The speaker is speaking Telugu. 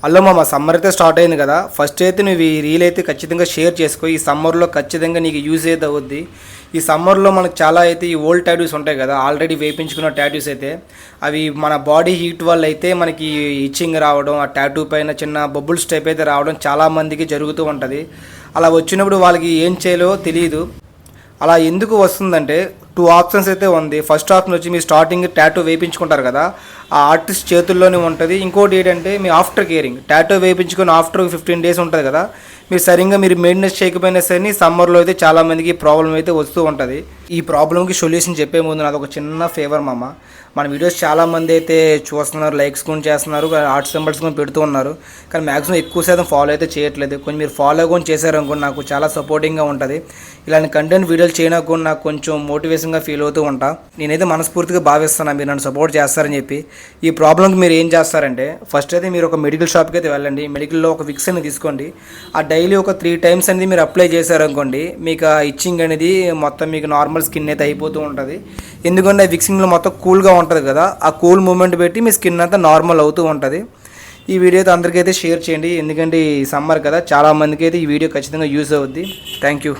హలో మామ, సమ్మర్ అయితే స్టార్ట్ అయింది కదా. ఫస్ట్ అయితే నువ్వు ఈ రీల్ అయితే ఖచ్చితంగా షేర్ చేసుకో. ఈ సమ్మర్లో ఖచ్చితంగా నీకు యూజ్ అయితే అవుద్ది. ఈ సమ్మర్లో మనకు చాలా అయితే ఈ ఓల్డ్ టాటూస్ ఉంటాయి కదా, ఆల్రెడీ వేయించుకున్న టాటూస్ అయితే అవి మన బాడీ హీట్ వల్ల అయితే మనకి ఇచ్చింగ్ రావడం, ఆ టాటూ పైన చిన్న బబుల్స్ టైప్ అయితే రావడం చాలామందికి జరుగుతూ ఉంటుంది. అలా వచ్చినప్పుడు వాళ్ళకి ఏం చేయాలో తెలియదు. అలా ఎందుకు వస్తుందంటే టూ ఆప్షన్స్ అయితే ఉంది. ఫస్ట్ ఆప్షన్ వచ్చి మీరు స్టార్టింగ్ టాటూ వేయించుకుంటారు కదా, ఆ ఆర్టిస్ట్ చేతుల్లోనే ఉంటుంది. ఇంకోటి ఏంటంటే మీ ఆఫ్టర్ కేరింగ్, టాటూ వేయించుకొని ఆఫ్టర్ 15 days ఉంటుంది కదా, మీరు సరిగ్గా మీరు మెయింటెనెన్స్ చేయకపోయినా సరే సమ్మర్లో అయితే చాలామందికి ప్రాబ్లం అయితే వస్తూ ఉంటుంది. ఈ ప్రాబ్లంకి సొల్యూషన్ చెప్పే ముందు నాది ఒక చిన్న ఫేవర్ మామ. మన వీడియోస్ చాలామంది అయితే చూస్తున్నారు, లైక్స్ కూడా చేస్తున్నారు, ఆర్ట్ సింబల్స్ కూడా పెడుతూ ఉన్నారు. కానీ మ్యాక్సిమం ఎక్కువ శాతం ఫాలో అయితే చేయట్లేదు. కొంచెం మీరు ఫాలో కూడా చేశారనుకోండి నాకు చాలా సపోర్టింగ్గా ఉంటుంది. ఇలాంటి కంటెంట్ వీడియోలు చేయడానికి కూడా నాకు కొంచెం మోటివేషన్గా ఫీల్ అవుతూ ఉంటా. నేనైతే మనస్ఫూర్తిగా భావిస్తున్నాను మీరు నన్ను సపోర్ట్ చేస్తారని చెప్పి. ఈ ప్రాబ్లంకి మీరు ఏం చేస్తారంటే ఫస్ట్ అయితే మీరు ఒక మెడికల్ షాప్కి అయితే వెళ్ళండి. మెడికల్లో ఒక విక్స్ అనేది తీసుకోండి. ఆ డైలీ ఒక 3 times అనేది మీరు అప్లై చేశారనుకోండి, మీకు ఆ ఇచ్చింగ్ అనేది మొత్తం మీకు నార్మల్ స్కిన్ అయితే అయిపోతూ ఉంటుంది. ఎందుకంటే విక్సింగ్లో మొత్తం కూల్గా ఉంటుంది కదా, ఆ కూల్ మూమెంట్ పెట్టి మీ స్కిన్ అంతా నార్మల్ అవుతూ ఉంటుంది. ఈ వీడియో అయితే అందరికీ అయితే షేర్ చేయండి, ఎందుకంటే ఈ సమ్మర్ కదా చాలామందికి అయితే ఈ వీడియో ఖచ్చితంగా యూజ్ అవుద్ది. Thank you.